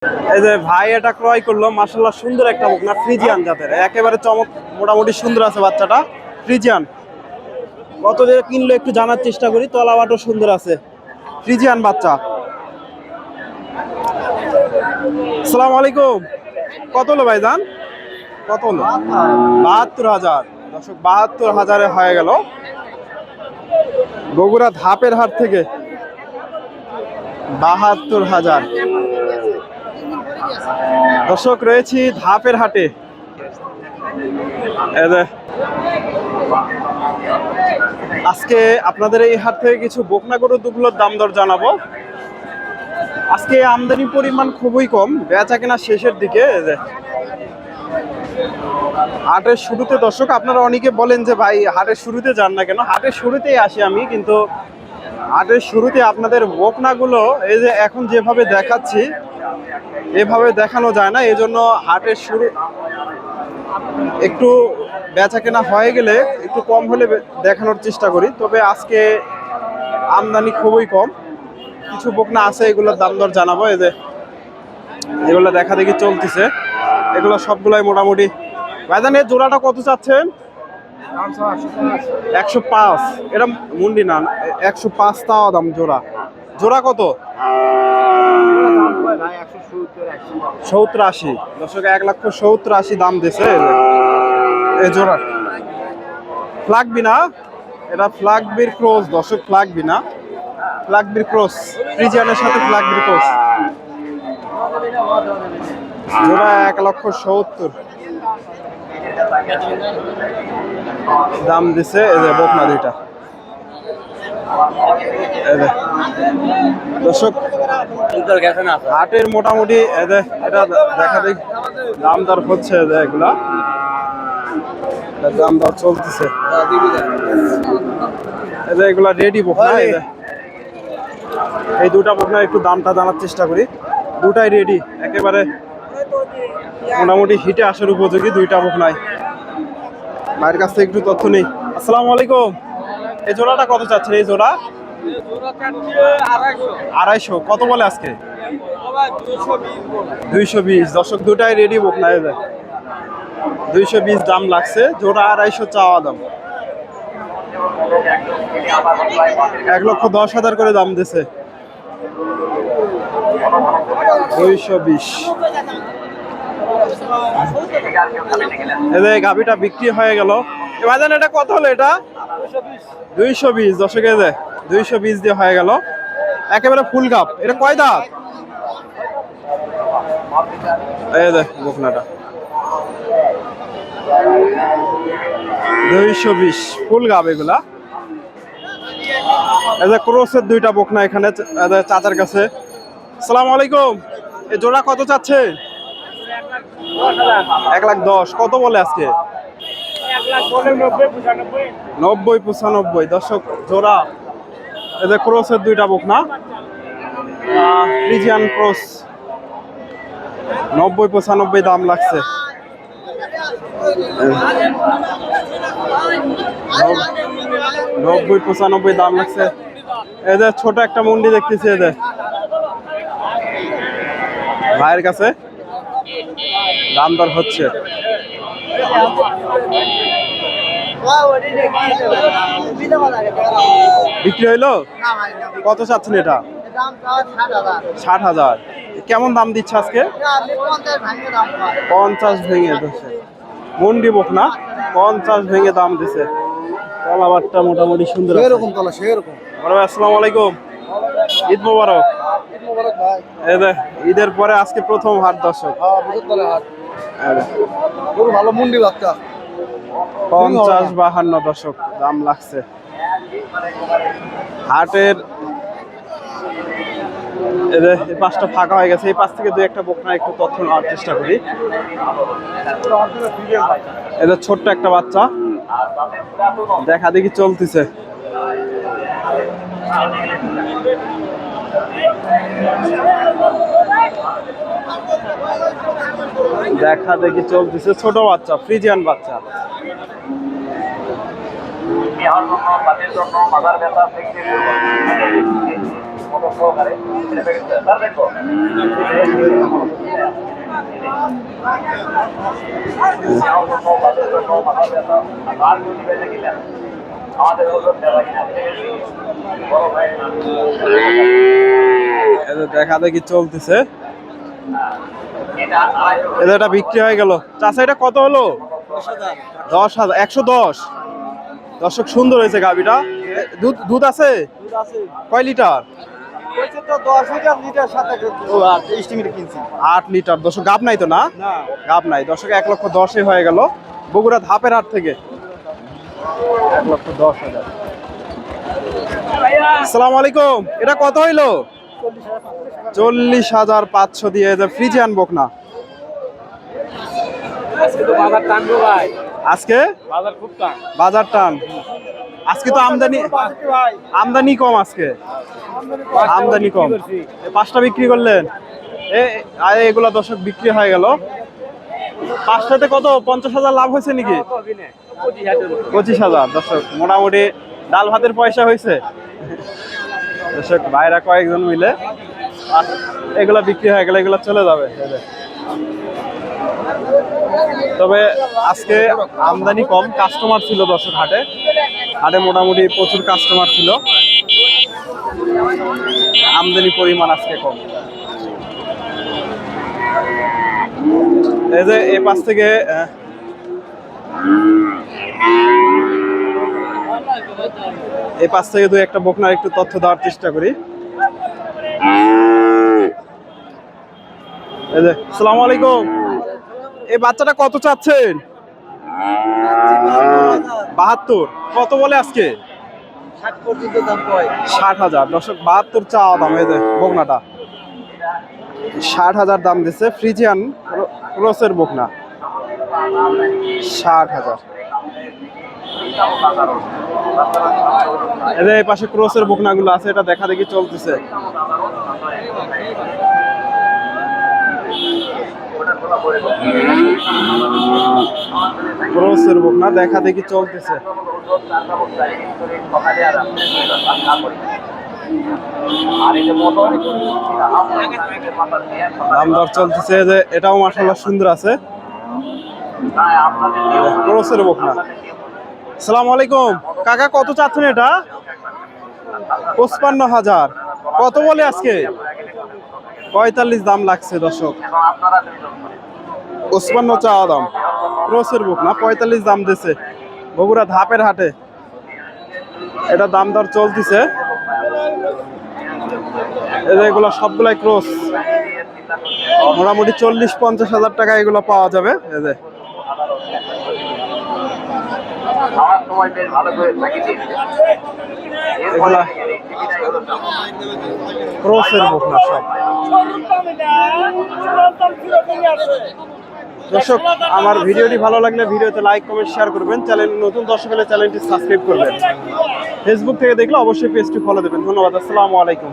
এই যে ভাই এটা ক্রয় করলো, মাশাআল্লাহ সুন্দর একটা বকনা, ফ্রিজিয়ান জাতের, একেবারে চমক, মোটামুটি সুন্দর আছে বাচ্চাটা, ফ্রিজিয়ান। কত দিয়ে কিনলো একটু জানার চেষ্টা করি। তলাবাটও সুন্দর আছে, ফ্রিজিয়ান বাচ্চা। আসসালামু আলাইকুম। কত হলো ভাইজান? কত হলো? ৭২,০০০। দর্শক ৭২,০০০ হয়ে গেল বগুড়া ধাপের হাট থেকে। ৭২,০০০। দর্শক রয়েছি ধাপের হাটে। আজকে আপনাদের এই হাট থেকে কিছু বকনা গরু দুগুলোর দাম দর জানাবো। আজকে আমদানির পরিমাণ খুবই কম, বেচা কেনা শেষের দিকে। হাটের শুরুতে দর্শক আপনারা অনেকে বলেন যে ভাই হাটের শুরুতে যান না কেন? হাটের শুরুতেই আসি আমি, কিন্তু হাটের শুরুতে আপনাদের বকনাগুলো এই যে এখন যেভাবে দেখাচ্ছি এভাবে দেখানো যায় না, এজন্য হাটের শুরু একটু বেচা কেনা হয়ে গেলে একটু কম হলে দেখানোর চেষ্টা করি। তবে আজকে আমদানি খুবই কম, কিছু বকনা আছে, এগুলোর দাম দর জানাবো। এই যে এগুলো দেখা দেখি চলতেছে, এগুলো সবগুলাই মোটামুটি। ভাইজান এর জোড়াটা কত চাচ্ছেন? ১০৫। এটা মুন্ডি না, ১০৫ তাও দাম জোড়া। জোড়া কত? ৭০-৮০। দর্শক ১,৭০,৮০ দাম দিছে এই জোড়া। ফ্লাগবি না, এটা ফ্লাগবির ক্রস দর্শক, ফ্লাগবি না, ফ্লাগবির ক্রস, ফ্রিজিয়ানের সাথে ফ্লাগবির ক্রস। জোড়া ১,৭০,০০০ দাম দিছে এই যে বকনা দুইটা। দর্শক হাটের মোটামুটি এটা দেখা দেখ দাম দর হচ্ছে, এগুলা দাম দর চলতেছে। এগুলা রেডি বকনা। এই দুটা বকনা একটু দামটা জানার চেষ্টা করি। দুটাই রেডি, একেবারে মোটামুটি হিটে আসার উপযোগী দুইটা বকনাই। ভাইয়ের কাছ থেকে একটু তথ্য নেই। আসসালামু আলাইকুম। এই জোড়াটা কত চাচ্ছেন? এই জোড়া ২৫০। কত বলে আজকে? ২২০। দর্শক দুটাই রেডি বকনা, ২২০ দাম লাগছে, জোড়া ২৫০ চাওয়া দাম। ১,১০,০০০ করে দাম দিছে। ২২০। এই গাভিটা বিক্রি হয়ে গেল। ভাইজান এটা কত হলো? এটা ২২০। দর্শকে ২২০ দিয়ে হয়ে গেল, একেবারে ফুল গাভ। এটা কয় দাঁত? এই যে বকনাটা ২২০ ফুল গাভ এগুলা। এই যে ক্রসের দুইটা বকনা এখানে চাচার কাছে। আসসালামু আলাইকুম। এই জোড়া কত চাচ্ছে? ১,১০,০০০। কত বলে আজকে? ৯০-৯৫। দর্শক জোড়া এই যে ক্রসের দুইটা বকনা, ফ্রিজিয়ান ক্রস, ৯০-৯৫ দাম লাগছে। ৯০-৯৫ দাম লাগছে। এদের ছোট একটা মুন্ডি দেখতেছি এদের ভাইয়ের কাছে, দাম দর হচ্ছে। বিক্রি হইলো? কত চাচ্ছেন এটা? ৬০,০০০। কেমন দাম দিচ্ছে আজকে? ৫০ ভেঙে দিচ্ছে। মুন্ডি বকনা ৫০ ভেঙে দাম দিছে। তলাবারটা মোটামুটি সুন্দর, এরকম তলা সেরকম। আসসালামু আলাইকুম। ঈদ মোবারক। ঈদের পরে আজকে প্রথম হাট দর্শক। ভালো মুন্ডি বাচ্চা ৫০-৫২ দর্শক দাম লাগছে। হাটের এই পাশটা ফাঁকা হয়ে গেছে, এই পাশ থেকে দুই একটা বকনা একটু তথ্য নেওয়ার চেষ্টা করি। এদের ছোট্ট একটা বাচ্চা দেখা দেখি চলতেছে। দেখা দেখি চলতেছে, ছোট বাচ্চা, ফ্রিজিয়ান বাচ্চা। দেখা দেখি চলতেছে, এটা বিক্রি হয়ে গেল। চাচা এটা কত হলো? 10,000, 110। দর্শক সুন্দর হয়েছে গাবিটা। দুধ দুধ আছে কয় লিটার? 8 লিটার। দর্শক গাব নাই তো? না গাব নাই। দর্শক 1,10,000 হয়ে গেল বগুড়া ধাপের হাট থেকে। 1,10,000। আসসালামু আলাইকুম, এটা কত হইলো? 40,500 দিয়ে ফ্রিজিয়ান বকনা। আজকে বাজার টান। আজকে তো আমদানি কম। আজকে আমদানি কম। 5টা বিক্রি করলেন? এগুলা দর্শক বিক্রি হয়ে গেল। 5টাতে কত? 50,000 লাভ হয়েছে নাকি? 25,000। দর্শক মোটামুটি ডাল ভাতের পয়সা হয়েছে। দর্শক ভাইরা কয়েকজন মিলে এগুলা বিক্রি হয়ে গেলে এগুলা চলে যাবে। তবে আজকে আমদানি কম, কাস্টমার ছিল দর্শক হাটে। হাটে মোটামুটি প্রচুর কাস্টমার ছিল, আমদানি পরিমাণ আজকে কম। এই যে এই পাশ থেকে দুই একটা বকনার একটু তথ্য দেওয়ার চেষ্টা করি। এই যে আসসালামু আলাইকুম, এই বাচ্চাটা কত চাচ্ছেন? 72। কত বলে আজকে? 60,000। দর্শক 72 চাওয়া দাম। এই যে বকনাটা 60,000 দাম দিচ্ছে। ফ্রিজিয়ান ক্রসের বকনা 60,000। এই পাশে ক্রসের বকনাগুলো আছে, এটা দেখা দেখি চলতেছে। ক্রসের বকনা দেখা দেখি চলতেছে। দাম দর চলতেছে। যে এটাও মাশাআল্লাহ সুন্দর আছে, ক্রসের বকনা। আসসালামু আলাইকুম কাকা, কত চাচ্ছেন এটা? 55,000। কত বলে আজকে? 45 দাম লাগছে। দর্শক 55 চাওয়া দাম। ক্রসের বকনা 45 দাম দিছে বগুড়া ধাপের হাটে। এটা দাম দর চলতেছে। এগুলো সবগুলাই ক্রস, মোটামুটি 40-50,000 টাকা এগুলো পাওয়া যাবে। এগুলা ক্রসের বকনা সব। দর্শক আমার ভিডিওটি ভালো লাগলে ভিডিওতে লাইক কমেন্ট শেয়ার করবেন। চ্যানেল নতুন দর্শক হলে চ্যানেলটি সাবস্ক্রাইব করবেন। ফেসবুক থেকে দেখলে অবশ্যই পেজটি ফলো দেবেন। ধন্যবাদ। আসসালামু আলাইকুম।